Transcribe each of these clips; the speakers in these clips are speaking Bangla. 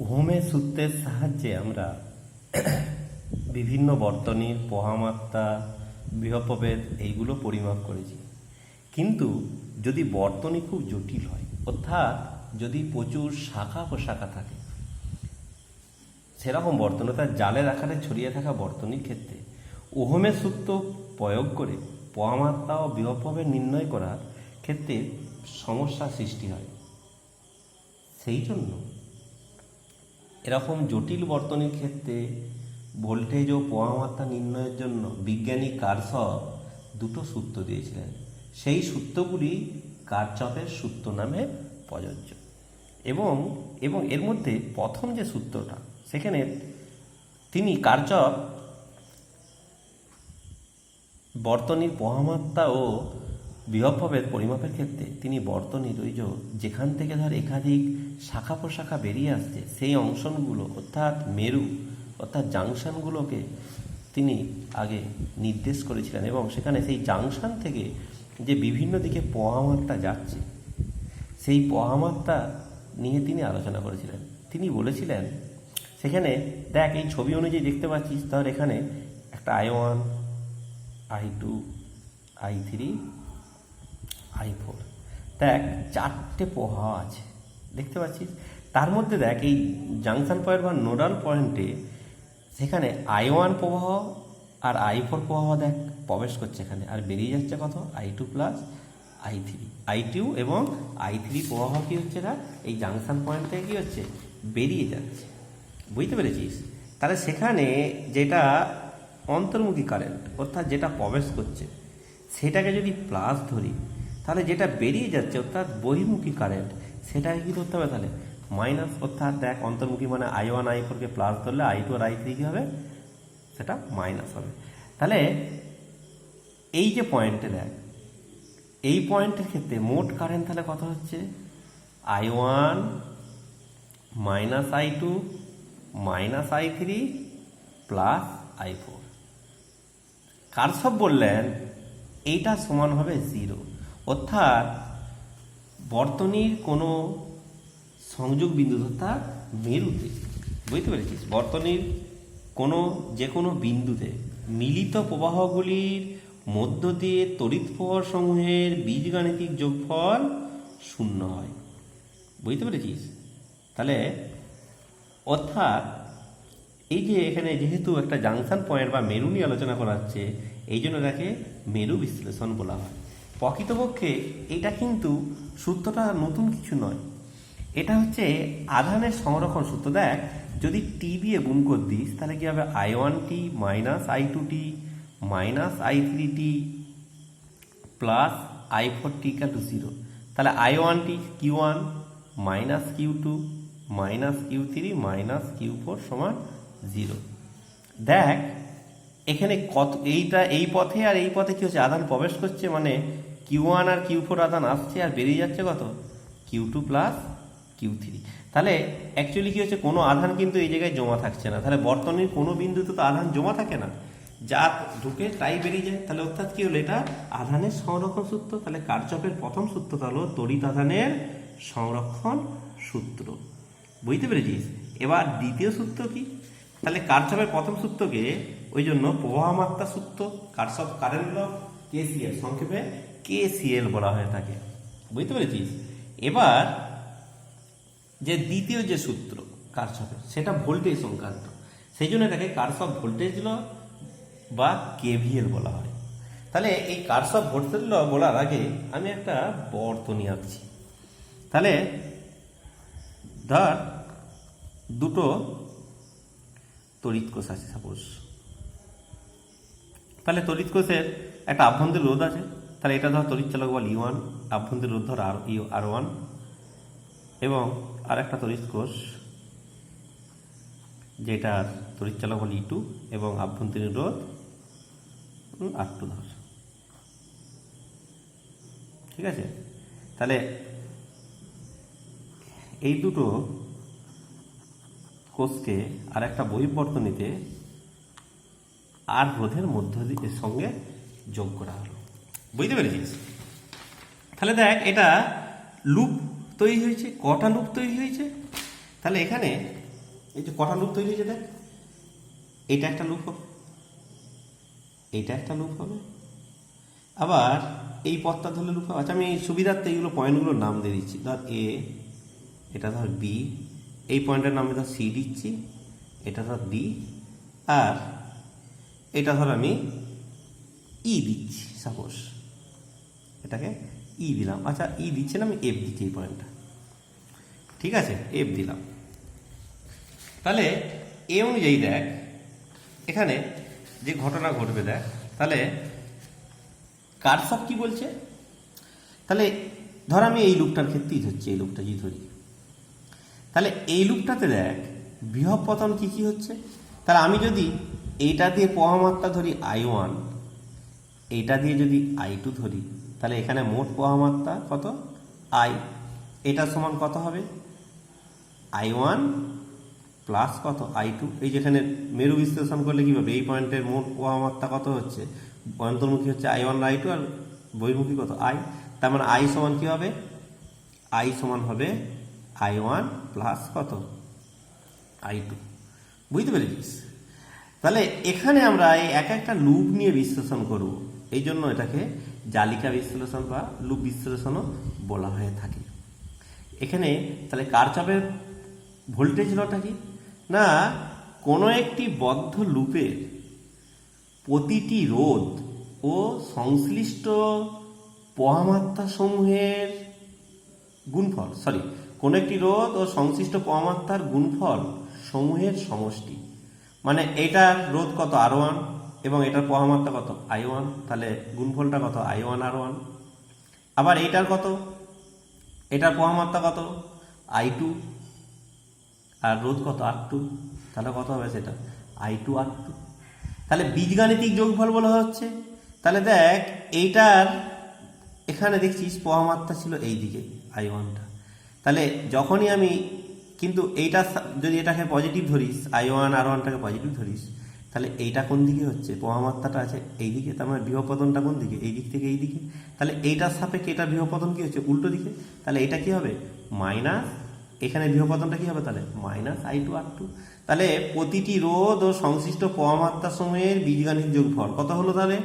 ওহমের সূত্রের সাহায্যে আমরা বিভিন্ন বর্তনীর পোহামাত্রা বিভবপ্রভেদ এইগুলো পরিমাপ করেছি। কিন্তু যদি বর্তনী খুব জটিল হয়, অর্থাৎ যদি প্রচুর শাখা প্রশাখা থাকে, সেরকম বর্তনী অর্থাৎ জালের আকারে ছড়িয়ে থাকা বর্তনীর ক্ষেত্রে ওহমের সূত্র প্রয়োগ করে পোহামাত্রা ও বিভবপ্রভেদ নির্ণয় করার ক্ষেত্রে সমস্যা সৃষ্টি হয়। সেই জন্য এরকম জটিল বর্তনীর ক্ষেত্রে ভোল্টেজ ও পোহামাত্রা নির্ণয়ের জন্য বিজ্ঞানী কারশফ দুটো সূত্র দিয়েছিলেন। সেই সূত্রগুলি কারশফের সূত্র নামে প্রযোজ্য। এবং এর মধ্যে প্রথম যে সূত্রটা, সেখানে তিনি কারশফ বর্তনীর পোহামাত্রা ও বিভবপ্রভেদ পরিমাপের ক্ষেত্রে তিনি বর্তনীর ওই যেখান থেকে একাধিক শাখা প্রশাখা বেরিয়ে আসছে সেই অংশগুলো অর্থাৎ মেরু অর্থাৎ জাংশনগুলোকে তিনি আগে নির্দেশ করেছিলেন এবং সেখানে সেই জাংশন থেকে যে বিভিন্ন দিকে পোহামাত্রা যাচ্ছে সেই পোহামাত্রা নিয়ে তিনি আলোচনা করেছিলেন। তিনি বলেছিলেন, সেখানে দেখ এই ছবি অনুযায়ী দেখতে পাচ্ছিস, তার এখানে একটা I1, I2, I3, I4, দেখ চারটে প্রবাহ আছে দেখতে পাচ্ছিস। তার মধ্যে দেখ এই জাংশন পয়েন্ট বা নোডাল পয়েন্টে সেখানে I1 প্রবাহ আর I4 প্রবাহ দেখ প্রবেশ করছে এখানে, আর বেরিয়ে যাচ্ছে কত I2 প্লাস I3, I2 এবং I3 প্রবাহ কী হচ্ছে না এই জাংশন পয়েন্ট থেকে কী হচ্ছে বেরিয়ে যাচ্ছে। বুঝতে পেরেছিস? তাহলে সেখানে যেটা অন্তর্মুখী কারেন্ট অর্থাৎ যেটা প্রবেশ করছে সেটাকে যদি প্লাস ধরি, তাহলে যেটা বেরিয়ে যাচ্ছে অর্থাৎ বহির্মুখী কারেন্ট সেটাকে কী ধরতে হবে তাহলে মাইনাস। অর্থাৎ দেখ অন্তর্মুখী মানে I1 I4কে প্লাস ধরলে I2 আর I3 কী হবে সেটা মাইনাস হবে। তাহলে এই যে পয়েন্টে দেখ, এই পয়েন্টের ক্ষেত্রে মোট কারেন্ট তাহলে কত হচ্ছে I1 minus I2 minus I3 plus I4। কারশফ বললেন এইটা সমান হবে 0, অর্থাৎ বর্তনীর কোনো সংযোগ বিন্দু অর্থাৎ মেরুতে, বুঝতে পেরেছিস, বর্তনীর যে কোনো বিন্দুতে মিলিত প্রবাহগুলির মধ্য দিয়ে তড়িৎ প্রবাহ সমূহের বীজগাণিতিক যোগফল 0 হয়। বুঝতে পেরেছিস? তাহলে অর্থাৎ এই যে এখানে যেহেতু একটা জাংশন পয়েন্ট বা মেরু নিয়ে আলোচনা করা হচ্ছে, এই জন্য তাকে মেরু বিশ্লেষণ বলা হয়। প্রকৃতপক্ষে এটা কিন্তু সূত্রটা নতুন কিছু নয়, এটা হচ্ছে আধানের সংরক্ষণ সূত্র। দেখ যদি টি দিয়ে গুণ করে দিস তাহলে কি হবে I1t minus I2t minus I3t plus I4t equal to 0। তাহলে I1t Q1 minus Q2 minus Q3 minus Q4 সমান 0। দেখ এখানে কত এই পথে আর এই পথে কি হচ্ছে আধান প্রবেশ করছে, মানে Q1 আর Q4 আধান আসছে আর বেরিয়ে যাচ্ছে কত Q2 প্লাস Q3। তাহলে অ্যাকচুয়ালি কি হচ্ছে কোনো আধান কিন্তু এই জায়গায় জমা থাকছে না। তাহলে বর্তনীর কোনো বিন্দুতে তো আধান জমা থাকে না, যা ঢুকে তাই বেরিয়ে যায়। তাহলে অর্থাৎ কি হলো এটা আধানের সংরক্ষণ সূত্র। তাহলে কারশফের প্রথম সূত্রটা হলো তড়িৎ আধানের সংরক্ষণ সূত্র। বুঝতে পেরেছিস? এবার দ্বিতীয় সূত্র কি? তাহলে কারশফের প্রথম সূত্রকে ওই জন্য প্রবাহমাত্রা সূত্র, কারশফ কারেন্ট ল, KCL, সংক্ষেপে KCL বলা হয়ে থাকে। বুঝতে পেরেছিস? এবার যে দ্বিতীয় যে সূত্র কারশফের সেটা ভোল্টেজ সংক্রান্ত, সেই জন্য এটাকে কারশফ ভোল্টেজ ল বা KVL বলা হয়। তাহলে এই কারশফ ভোল্টেজ ল বলার আগে আমি একটা বর্তনী আঁকছি। তাহলে ধর দুটো তড়িৎ কোষ আছে সাপোজ। তাহলে তড়িৎ কোষের একটা আভ্যন্তরীণ রোধ আছে, তাহলে এটা ধর তড়িৎ চালক বল E1, আভ্যন্তরীণ রোধ ধর R1, এবং আর একটা তড়িৎ কোষ যেটার তড়িৎ চালক বল E2 এবং আভ্যন্তরীণ রোধ R2 ধর। ঠিক আছে? তাহলে এই দুটো কোষকে আর একটা বহির্বর্তনীতে আর রোধের মধ্য দিয়ে সঙ্গে যোগ করা হলো। বুঝতে পেরেছিস? তাহলে দেখ এটা লুপ তৈরি হয়েছে, কটা লুপ তৈরি হয়েছে। তাহলে এখানে এই যে কটা লুপ তৈরি হয়েছে দেখ, এইটা একটা লুপ হবে, এইটা একটা লুপ হবে, আবার এই পথটা ধরলে লুপ হবে। আচ্ছা আমি এই সুবিধার্থে এইগুলো পয়েন্টগুলোর নাম দিয়ে দিচ্ছি, ধর এ, এটা ধর বি, এই পয়েন্টের নামে ধর সি দিচ্ছি, এটা ধর ডি, আর এটা ধর আমি ই দিচ্ছি, সাপোজ এটাকে ই দিলাম। আচ্ছা ই দিচ্ছি না, আমি এফ দিচ্ছি এই পয়েন্টটা, ঠিক আছে, এফ দিলাম। তাহলে এ অনুযায়ী দেখ এখানে যে ঘটনা ঘটবে দেখ, তাহলে কারশফ কি বলছে, তাহলে ধর আমি এই লুপটার ক্ষেত্রেই ধরছি, এই লুপটা যদি ধরি, তাহলে এই লুপটাতে দেখ বিভব পতন কি কি হচ্ছে। তাহলে আমি যদি এইটা দিয়ে প্রবাহমাত্রা ধরি I1, এইটা দিয়ে যদি I2 ধরি, তাহলে এখানে মোট প্রবাহমাত্রা কত I, এটা সমান কত হবে I1 প্লাস কত I2। এই যেখানে মেরু বিশ্লেষণ করলে কি হবে, এই পয়েন্টের মোট প্রবাহমাত্রা কত হচ্ছে, অন্তর্মুখী হচ্ছে I1 আর I2, আর বহির্মুখী কত I, তার মানে I সমান কি হবে, I সমান হবে I1 প্লাস কত I2। বুঝতে পেরেছিস? তাহলে এখানে আমরা এই এক একটা লুপ নিয়ে বিশ্লেষণ করব, এই জন্য এটাকে জালিকা বিশ্লেষণ বা লুপ বিশ্লেষণও বলা হয়ে থাকে। এখানে তাহলে কারশফের ভোল্টেজ লটা কি না, কোনো একটি বদ্ধ লুপের প্রতিটি রোধ ও সংশ্লিষ্ট প্রবাহমাত্রা সমূহের গুণফল, কোনো একটি রোধ ও সংশ্লিষ্ট প্রবাহমাত্রার গুণফল সমূহের সমষ্টি। মানে এটার রোধ কত R1 এবং এটার প্রবাহমাত্রা কত I1, তাহলে গুণফলটা কত I1 R1। আবার এইটার কত, এটার প্রবাহমাত্রা কত I2, আর রোধ কত R2, তাহলে কত হবে সেটা I2 R2। তাহলে বীজগাণিতিক যোগফল বলা হচ্ছে। তাহলে দেখ এইটার এখানে দেখছিস প্রবাহমাত্রা ছিল এই দিকে I1টা, তাহলে যখনই আমি কিন্তু এইটা যদি এটাকে পজিটিভ ধরিস, I1 R1টাকে পজিটিভ ধরিস, তাহলে এইটা কোন দিকে হচ্ছে, প্রবাহমাত্রাটা আছে এই দিকে, তার মানে বিভব পতনটা কোন দিকে, এই দিক থেকে এই দিকে। তাহলে এইটার সাপেক্ষে এটার বিভব পতন কি হচ্ছে, উল্টো দিকে। তাহলে এটা কি হবে মাইনাস, এখানে বিভব পতনটা কি হবে তাহলে মাইনাস I2 R2। তাহলে প্রতিটি রোধ ও সংশ্লিষ্ট প্রবাহমাত্রা সমূহের বীজগাণিতিক যোগফল কত হলো, তাহলে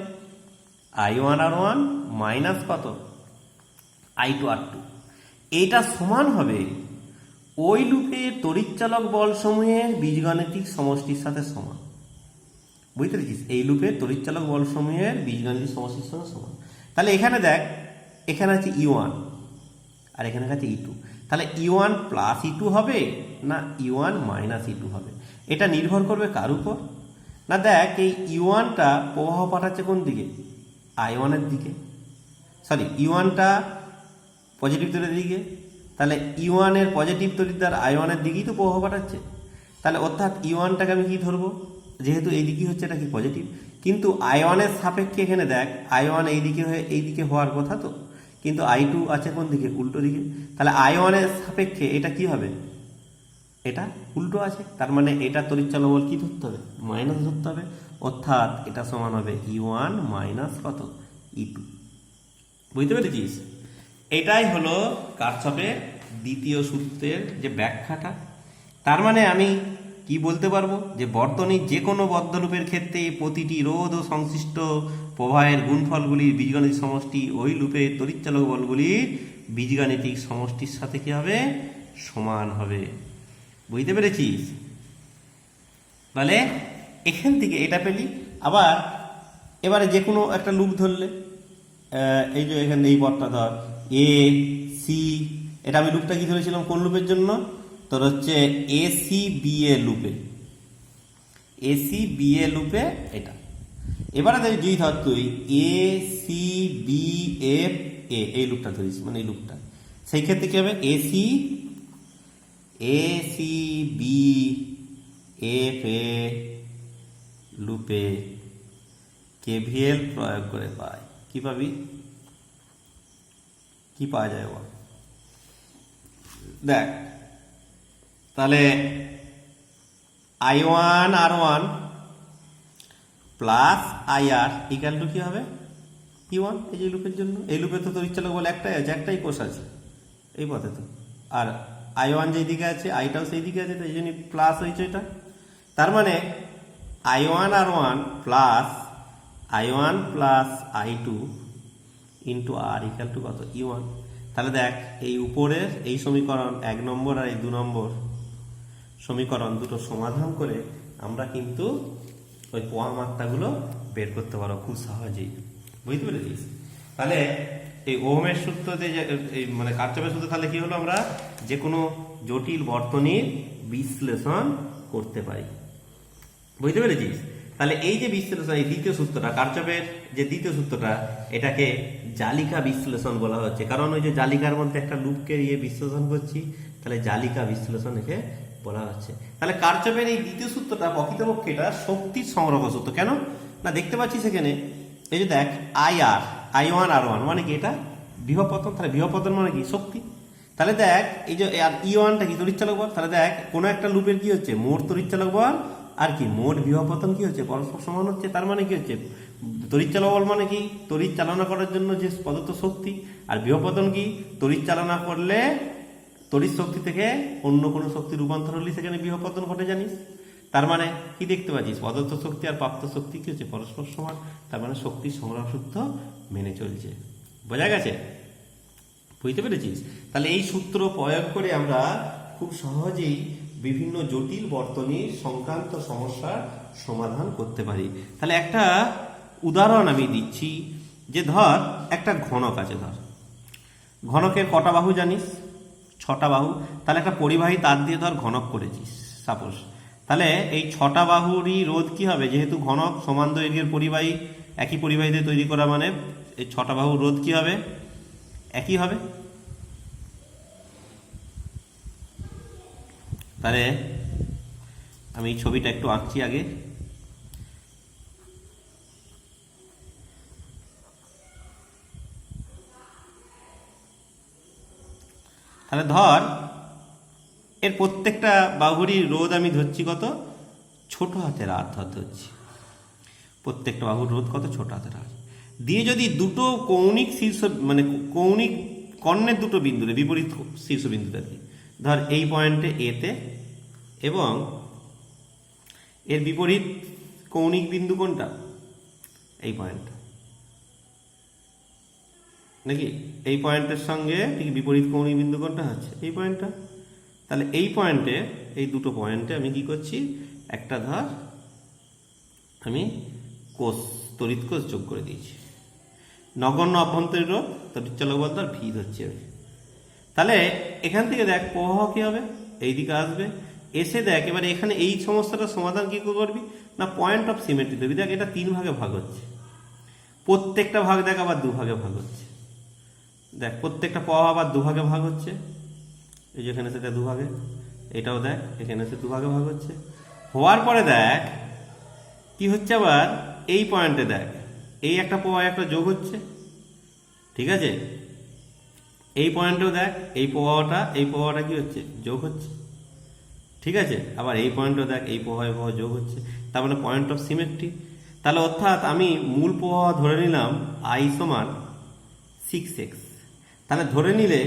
I1 R1 মাইনাস কত I2 R2। এইটা সমান হবে ওই লুপের তড়িৎচালক বল সমূহের বীজগাণিতিক সমষ্টির সাথে সমান। বুঝতে পেরেছিস, এই লুপের তড়িৎচালক বল সমূহের বীজগাণিতিক সমষ্টির সাথে সমান। তাহলে এখানে দেখ, এখানে আছে E1 আর এখানে আছে E2, তাহলে E1 প্লাস E2 হবে না E1 মাইনাস E2 হবে, এটা নির্ভর করবে কার উপর না। দেখ এই E1টা প্রবাহ পাঠাচ্ছে কোন দিকে, I1 এর দিকে, E1টা পজিটিভ তড়িৎ দিকে, তাহলে E1 এর পজিটিভ তড়িৎদ্বার I1 এর দিকেই তো প্রবাহ পাঠাচ্ছে। তাহলে অর্থাৎ E1টাকে আমি কি ধরবো, যেহেতু এই দিকেই হচ্ছে এটা কি পজিটিভ, কিন্তু I1 এর সাপেক্ষে এখানে দেখ I1 এই দিকে হয়ে এই দিকে হওয়ার কথা তো, কিন্তু I2 আছে কোন দিকে, উল্টো দিকে। তাহলে I1 এর সাপেক্ষে এটা কি হবে, এটা উল্টো আছে, তার মানে এটা তড়িৎচালক বল কি ধরতে হবে, মাইনাস ধরতে হবে, অর্থাৎ এটা সমান হবে E1 মাইনাস কত E2। বুঝতে পেরেছিস? এটাই হলো কারশফের দ্বিতীয় সূত্রের যে ব্যাখ্যাটা। তার মানে আমি কি বলতে পারবো, যে বর্তনীর যে কোনো বদ্ধ লুপের ক্ষেত্রে প্রতিটি রোধ ও সংশ্লিষ্ট প্রবাহের গুণফলগুলির বীজগাণিতিক সমষ্টি ওই লুপের তড়িৎচালক বলগুলির বীজগাণিতিক সমষ্টির সাথে কি হবে, সমান হবে। বুঝতে পেরেছিস? তাহলে এখান থেকে এটা পেলি। আবার এবারে যে কোনো একটা লুপ ধরলে, এই যে এখানে এই পথটা ধর এ সি, এটা আমি লুপটা কি ধরেছিলাম কোন লুপের জন্য, তোর হচ্ছে AC-BA লুপে, AC-BA লুপে এটা। এবারে যদি ধর তুই AC-BF এই লুপটা ধরিস, মানে এই লুপটা, সেই ক্ষেত্রে কি হবে AC-BF লুপে KVL প্রয়োগ করে পাই, কি পাবি, কি পাওয়া যায় বল দেখ। তাহলে I1 R1 plus IR equal to কি হবে E1। এই যে লুপের জন্য, এই লুপে তো তড়িৎচালক বল একটাই আছে, একটাই কোষ আছে এই পথে তো, আর I1 যেদিকে আছে আইটাও সেই দিকে আছে, তাই জন্য প্লাস হয়েছে এটা। তার মানে I1R1 plus I1 plus I2 into R equal to কত E1। তাহলে দেখ এই উপরের এই সমীকরণ 1 নম্বর আর এই 2 নম্বর সমীকরণ দুটো সমাধান করে আমরা কিন্তু ওই পোয়া মাত্রাগুলো বের করতে পারো খুব সহজেই, বুঝতে পেরেছিস? তাহলে এই ওহমের সূত্রতে যে মানে কারচপের সূত্র, তাহলে কি হলো, আমরা যে কোনো জটিল বর্তনীর বিশ্লেষণ করতে পারি, বুঝতে পেরেছিস? তাহলে এই যে বিশ্লেষণ, এই দ্বিতীয় সূত্রটা কারচপের যে দ্বিতীয় সূত্রটা, এটাকে জালিকা বিশ্লেষণ বলা হচ্ছে, কারণ ওই যে জালিকার মধ্যে একটা লুপকে বিশ্লেষণ করছি, তাহলে জালিকা বিশ্লেষণ একে বলা হচ্ছে। তাহলে কারচপের এই দ্বিতীয় সূত্রটা প্রকৃতপক্ষে এটা শক্তির সংগ্রহ সূত্র। কেন না, দেখতে পাচ্ছিস এখানে এই যে দেখ I1R1 মানে কি, এটা বিভব পতন, তাহলে বিভব পতন মানে কি শক্তি। তাহলে দেখ এই যে আর E1টা কি তড়িৎচালক বল, তাহলে দেখ কোনো একটা লুপের কি হচ্ছে, মোট তড়িৎচালক বল আর কি মোট বিভব পতন কি হচ্ছে, পরস্পর সমান হচ্ছে। তার মানে কি হচ্ছে, তড়িৎচালক বল মানে কি তড়িৎ চালনা করার জন্য যে প্রদত্ত শক্তি, আর বিভব পতন কি তড়িৎ চালনা করলে তড়িৎ শক্তি থেকে অন্য কোনো শক্তি রূপান্তর হলে সেখানে বিভব পতন ঘটে, জানিস? তার মানে কি দেখতে পাচ্ছিস, প্রদত্ত শক্তি আর প্রাপ্ত শক্তি কি হচ্ছে, পরস্পর সমান। তার মানে শক্তির সংগ্রহ সূত্র মেনে চলছে, বোঝা গেছে? বুঝতে পেরেছিস? তাহলে এই সূত্র প্রয়োগ করে আমরা খুব সহজেই বিভিন্ন জটিল বর্তনীর সংক্রান্ত সমস্যার সমাধান করতে পারি। তাহলে একটা উদাহরণ আমি দিচ্ছি, যে ধর একটা ঘনক আছে, ধর ঘনকের কটা বাহু জানিস, 6টা বাহু। তাহলে একটা পরিবাহী তার দিয়ে ধর ঘনক করেছিস সাপোজ, তাহলে এই 6টা বাহুরই রোধ কি হবে, যেহেতু ঘনক সমান দৈর্ঘ্যের পরিবাহী, একই পরিবাহী দিয়ে তৈরি করা, মানে এই 6টা বাহুর রোধ কি হবে, একই হবে। তাহলে আমি এই ছবিটা একটু আঁকছি আগে। তাহলে ধর এর প্রত্যেকটা বাহুরই রোধ আমি ধরছি কত, ছোট হাতের আর ধরছি, প্রত্যেকটা বাহুর রোধ কত, ছোট হাতের আর দিয়ে যদি দুটো কৌণিক শীর্ষ মানে কৌণিক কর্ণের দুটো বিন্দুতে বিপরীত শীর্ষবিন্দুতে দিই, ধর এই পয়েন্টে এতে এবং এর বিপরীত কৌণিক বিন্দু কোনটা, এই পয়েন্ট নাকি, এই পয়েন্টের সঙ্গে ঠিক বিপরীত কৌণিক বিন্দু কোনটা হচ্ছে, এই পয়েন্টটা। তাহলে এই পয়েন্টে, এই দুটো পয়েন্টে আমি কি করছি, একটা ধর আমি কোষ তড়িৎ কোষ যোগ করে দিয়েছি, নগণ্য অভ্যন্তরীণ রোধ তড়িৎচালক বল ধর ভি ধরছি আমি। তাহলে এখান থেকে দেখ প্রবাহ কি হবে, এইদিকে আসবে, এসে দেখ এবারে এখানে এই সমস্যাটার সমাধান কি করবি না, পয়েন্ট অফ সিমেট্রি দেবি। দেখ এটা 3 ভাগে ভাগ হচ্ছে, প্রত্যেকটা ভাগ দেখ আবার 2 ভাগে ভাগ হচ্ছে, দেখ প্রত্যেকটা প্রবাহ আবার 2 ভাগে ভাগ হচ্ছে, এই যে এখানে সেটা 2 ভাগে, এটাও দেখ এখানে সে 2 ভাগে ভাগ হচ্ছে। হওয়ার পরে দেখ কি হচ্ছে, আবার এই পয়েন্টে দেখ এই একটা প্রবাহ একটা যোগ হচ্ছে, ঠিক আছে, এই পয়েন্টেও দেখ এই প্রবাহটা কি হচ্ছে, যোগ হচ্ছে, ঠিক আছে। আবার এই পয়েন্টেও দেখ এই প্রবাহ যোগ হচ্ছে, তার মানে পয়েন্ট অফ সিমেট্রি। তাহলে অর্থাৎ আমি মূল প্রবাহ ধরে নিলাম I সমান 6x, তাহলে ধরে নিলে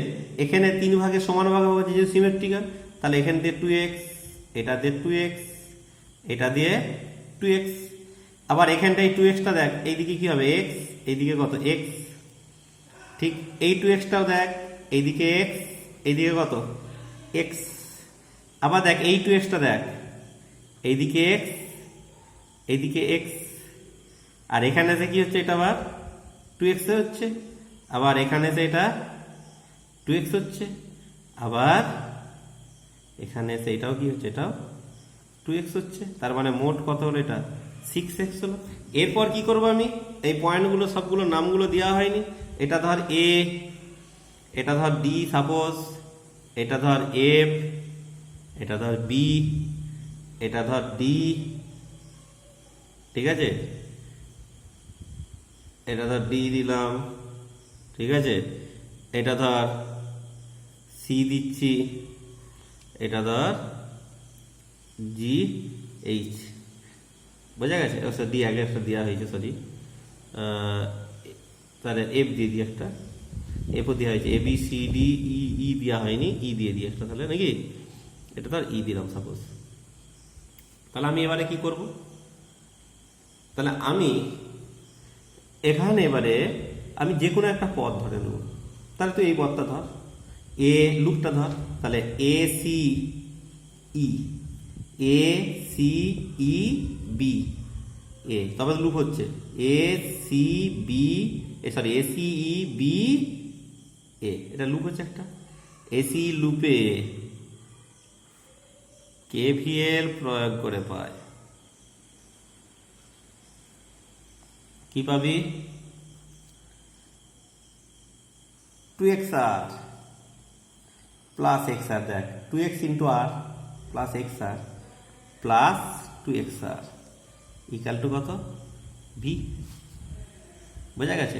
এখানে 3 ভাগে সমান ভাগ হচ্ছে যে সিমেট্রিক্যাল, তাহলে এখান দিয়ে 2x, এটা দিয়ে 2x, এটা দিয়ে 2x, আবার এখানটাই 2xটা দেখ এইদিকে কি হবে x, এইদিকে কত x, ঠিক এই 2xটাও দেখ এইদিকে x, এইদিকে কত x, আবার দেখ এই 2xটা দেখ এইদিকে x, এইদিকে x, আর এখানে এসে কি হচ্ছে, এটা আবার 2x হচ্ছে, আবার এখানে এসে এটা 2x হচ্ছে, আবার এখানে এসে এটাও কি হচ্ছে, এটাও 2x হচ্ছে। তার মানে মোট কত হলো, এটা 6x হলো। এরপর কি করবো আমি, এই পয়েন্টগুলো সবগুলো নামগুলো দেওয়া হয়নি, এটা ধর a, এটা ধর d সাপোজ, এটা ধর f, এটা ধর b, এটা ধর d, ঠিক আছে, এটা ধর d দিলাম, ঠিক আছে, এটা ধর c দিচ্ছি, এটা ধর g h, বোঝা গেছে? d আগে একটা দেওয়া হয়েছে, সরি, তাহলে f দিয়ে দিই একটা, এফও দেওয়া হয়েছে, A B C D E, ই দেওয়া হয়নি, ই দিয়ে দিয়ে একটা তাহলে নাকি, এটা ধর ই দিলাম সাপোজ। তাহলে আমি এবারে কি করব, তাহলে আমি এখানে এবারে আমি যে কোনো একটা পথ ধরে নেব। তাহলে তুই এই পথটা ধর, এ লুপটা ধর, তাহলে A C E, A C E B A, তবে লুপ হচ্ছে A C B, sorry A C E B A, এটা লুপ হচ্ছে একটা। এসি লুপে কেভিএল প্রয়োগ করে পায়, কি পাবি, 2xr প্লাস xr, দেখ 2x into R plus xr plus 2xr equal to কত, ভি। বোঝা গেছে?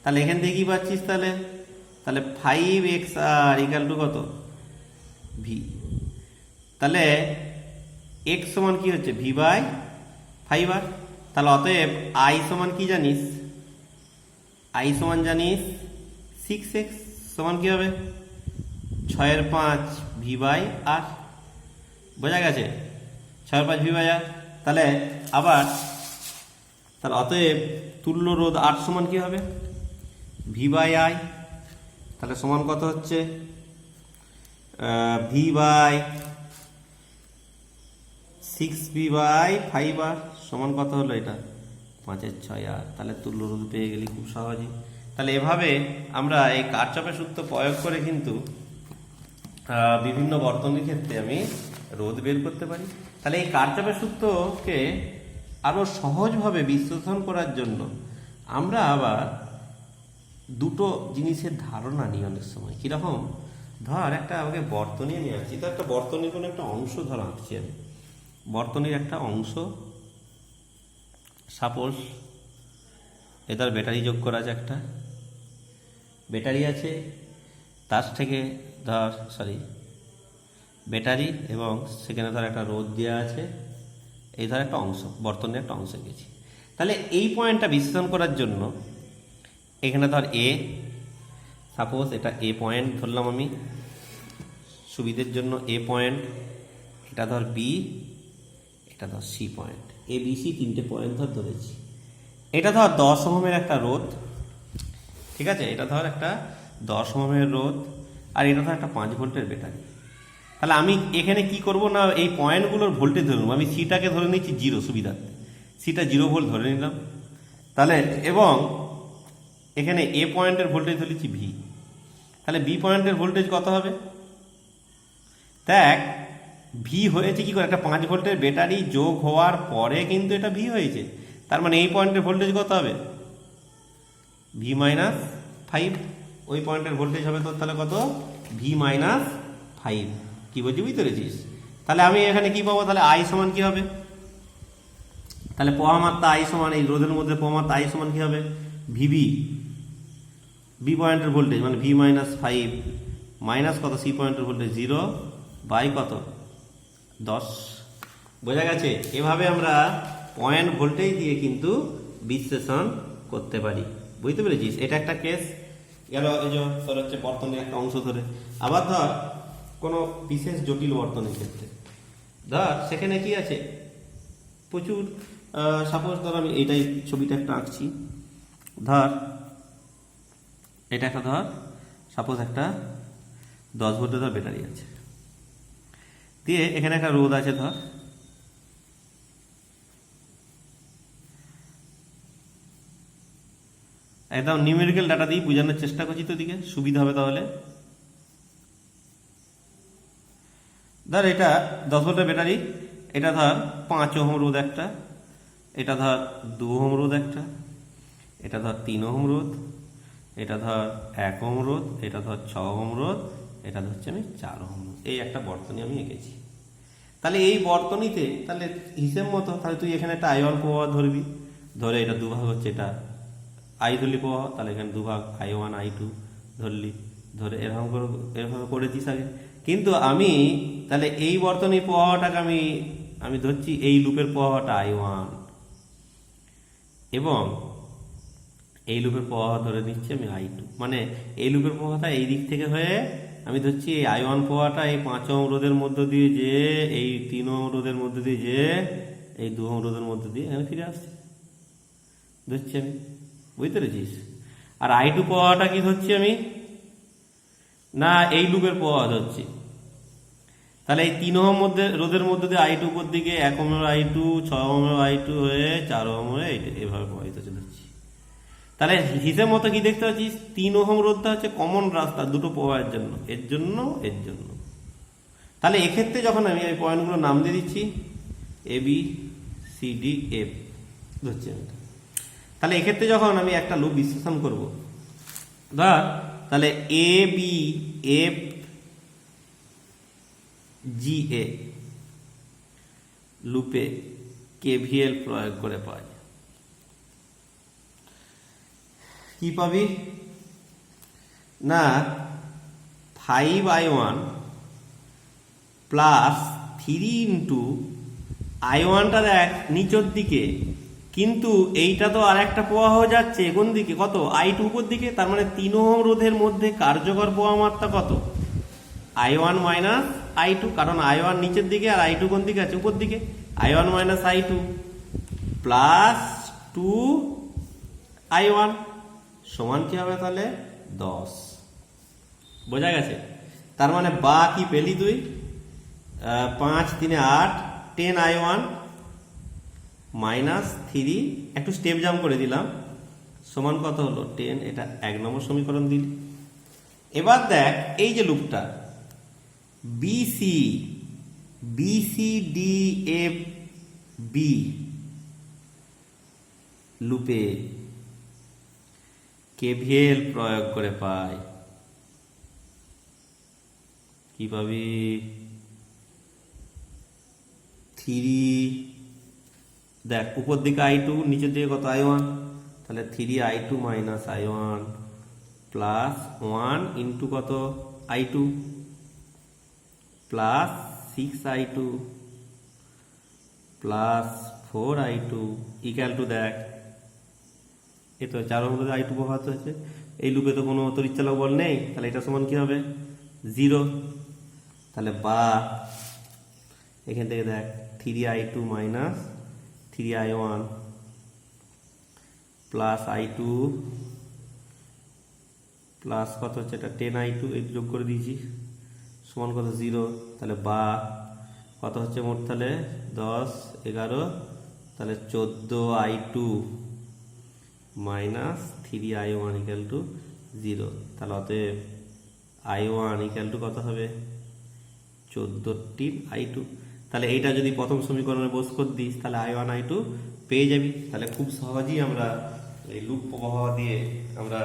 তাহলে এখান থেকে কি পাচ্ছিস, তাহলে তাহলে 5xr ইকাল টু কত, ভি। তাহলে x সমান কি হচ্ছে, ভি বাই 5r। তাহলে অতএব i সমান কি জানিস, i সমান জানিস 6x, সমান কি হবে 6 এর 5 ভি বাই আর। বোঝা গেছে? 6 এর 5 ভি বাই আর। তাহলে আবার তাহলে অতএব তুল্য রোধ 8 সমান কি হবে, ভি বাই আই। তাহলে সমান কত হচ্ছে, V by 6 V by 5r সমান কত হলো, এটা 5 এর 6r। তাহলে তুল্য রোধ পেয়ে গেলি খুব সহজেই। তাহলে এভাবে আমরা এই কারচপের সূত্র প্রয়োগ করে কিন্তু বিভিন্ন বর্তনীর ক্ষেত্রে আমি রোধ বের করতে পারি। তাহলে এই কারচপের সূত্রকে আরো সহজভাবে বিশ্লেষণ করার জন্য আমরা আবার দুটো জিনিসের ধারণা নিই অনেক সময়। কিরকম, ধর একটা আমাকে বর্তনী নিয়ে আসছি, তো একটা বর্তনীর কোনো একটা অংশ ধর আঁকছি আমি, বর্তনীর একটা অংশ, সাপোজ এটার ব্যাটারি যোগ করা আছে, একটা ব্যাটারি আছে, তার থেকে ধর ব্যাটারি এবং সেখানে ধর একটা রোধ দেওয়া আছে, এই ধর একটা অংশ, বর্তনীর একটা অংশ গেছি। তাহলে এই পয়েন্টটা বিশ্লেষণ করার জন্য এখানে ধর এ, সাপোজ এটা এ পয়েন্ট ধরলাম আমি সুবিধের জন্য, এ পয়েন্ট, এটা ধর বি, এটা ধর C point, A B C তিনটে পয়েন্ট ধর ধরেছি। এটা ধর 10 ওহমের একটা রোধ, ঠিক আছে, এটা ধর একটা 10 ওহমের রোধ, আর এটা ধর একটা 5 ভোল্টের ব্যাটারি। তাহলে আমি এখানে কি করব না, এই পয়েন্টগুলোর ভোল্টেজ ধরে নেব। আমি সিটাকে ধরে নিচ্ছি 0, সুবিধার্থে সিটা 0 ভোল্ট ধরে নিলাম। তাহলে এবং এখানে এ পয়েন্টের ভোল্টেজ ধরেছি ভি, তাহলে বি পয়েন্টের ভোল্টেজ কত হবে, দেখ ভি হয়েছে কি করে, একটা 5 ভোল্টের ব্যাটারি যোগ হওয়ার পরে কিন্তু এটা ভি হয়েছে। তার মানে এই পয়েন্টের ভোল্টেজ কত হবে, ভি মাইনাস 5, ওই পয়েন্টের ভোল্টেজ হবে তোর তাহলে কত, ভি মাইনাস 5। কি বলছি, বুঝতে পেরেছিস? তাহলে আমি এখানে কি পাবো, তাহলে আই সমান কি হবে, তাহলে প্রবাহমাত্রা আই সমান, এই রোধের মধ্যে প্রবাহমাত্রা আই সমান কি হবে, ভিবি, বি পয়েন্টের ভোল্টেজ মানে ভি মাইনাস 5 মাইনাস কত, সি পয়েন্টের ভোল্টেজ 0 বাই কত, 10। বোঝা গেছে? এভাবে আমরা পয়েন্ট ভোল্টেজ দিয়ে কিন্তু বিশ্লেষণ করতে পারি। বুঝতে পেরেছিস? এটা একটা কেস গেল, এই যে তোর হচ্ছে বর্তনীর একটা অংশ ধরে। আবার ধর কোনো বিশেষ জটিল বর্তনীর ক্ষেত্রে ধর সেখানে কি আছে, প্রচুর, সাপোজ ধর আমি এইটাই ছবিটা একটা আঁকছি, ধর এটা একটা ধর সাপোজ একটা 10 ভোল্টের ধর ব্যাটারি আছে, দিয়ে এখানে একটা রোধ আছে ধর, একদম নিউমেরিক্যাল ডাটা দিয়ে বোঝানোর চেষ্টা করছি, তো দিকে সুবিধা হবে। তাহলে ধর এটা 10 ভোল্টের ব্যাটারি, এটা ধর 5 ওহম রোধ একটা, এটা ধর 2 ওহম রোধ একটা, এটা ধর 3 ওহম রোধ, এটা ধর 1 ওহম রোধ, এটা ধর 6 ওহম রোধ, এটা ধরছে আমি 4 ওহম রোধ। এই একটা বর্তনী আমি এঁকেছি। তাহলে এই বর্তনীতে তাহলে হিসেব মতো তাহলে তুই এখানে একটা I1 প্রবাহ ধরবি, ধরে এটা দুভাগ হচ্ছে, এটা আই ধরলি প্রবাহ, তাহলে এখানে দুভাগ I1 I2 ধরলি, ধরে এরকম করেছিস আগে। কিন্তু আমি তাহলে এই বর্তনীর প্রবাহটাকে আমি ধরছি, এই লুপের প্রবাহটা I1 এবং এই লুপের প্রবাহ ধরে নিচ্ছি আমি I2, মানে এই লুপের প্রবাহটা এই দিক থেকে হয়ে আমি ধরছি এই I1 প্রবাহটা এই 5 ওহম রোধের মধ্য দিয়ে যে এই 3 ওহম রোধের মধ্য দিয়ে যে এই 2 ওহম রোধের মধ্য দিয়ে এখানে ফিরে আসছে, ধরছি আমি, বুঝতে পেরেছিস? আর I2 প্রবাহটা কি ধরছি আমি, না এই লুপের প্রবাহ ধরছি। তাহলে এই 3 ওহম রোধের মধ্যে দিয়ে I2 উপর দিকে 1 ওহমের I2, 6 ওহমের I2 হয়ে 4 ওহম হয়ে এইভাবে প্রবাহিত চলেছি। তাহলে হিসেব মতো কি দেখতে পাচ্ছিস, 3 ওহম রোধটা হচ্ছে কমন রাস্তা দুটো প্রবাহের জন্য, এর জন্য এর জন্য। তাহলে এক্ষেত্রে যখন আমি এই পয়েন্টগুলো নাম দিয়ে দিচ্ছি A B C D F ধরছি আমি, তাহলে এক্ষেত্রে যখন আমি একটা লুপ বিশ্লেষণ করব, ধর তাহলে এ বি এফ জি এ লুপে কেভিএল প্রয়োগ করে পাই, কি পাবি না 5I1 প্লাস 3 ইন্টু I1টা দেখ নিচের দিকে, কিন্তু এইটা তো আর একটা প্রবাহ যাচ্ছে কোন দিকে, কত I2 উপর দিকে, তার মানে 3 ওহম রোধের মধ্যে কার্যকর প্রবাহ মাত্রা কত I1 মাইনাস I2, কারণ I1 নিচের দিকে আর I2 কোন দিকে আছে, উপর দিকে, I1 minus I2 plus 2I1 সমান কি হবে তাহলে 10, বোঝা গেছে? তার মানে বা কি পেলি তুই, 5 3 8 10I1 মাইনাস 3, একটু স্টেপ জাম্প করে দিলাম, সমান কত হলো 10, এটা 1 নম্বর সমীকরণ দিলি। এবার দেখ এই যে লুপটা BC BC D F B লুপে কেভিএল প্রয়োগ করে পাই, কি পাবি 3, দেখ উপর দিকে I2 নিচের দিকে কত I1, তাহলে 3I2 minus I1 plus 1 into কত I2 plus 6I2 plus 4I2 equal to, দেখ এই তো 4 ওহম রোধে I2 প্রবাহিত হয়েছে, এই লুপে তো কোনো তড়িৎচালক বল নেই, তাহলে এটা সমান কি হবে 0। তাহলে বা এখান থেকে দেখ 3I2 minus 3I1 plus I2 plus কত হচ্ছে এটা 10I2, এই যোগ করে দিয়েছি, সমান কত 0। তাহলে বা কত হচ্ছে মোট, তাহলে 10 11, তাহলে 14I2 minus 3I1 equal to 0। তাহলে অতএব I1 ইকুয়াল টু কত হবে 14I2। তাহলে এইটা যদি প্রথম সমীকরণে বস করে দিস তাহলে I1 I2 পেয়ে যাবি। তাহলে খুব সহজেই আমরা এই লুপ প্রবাহ দিয়ে আমরা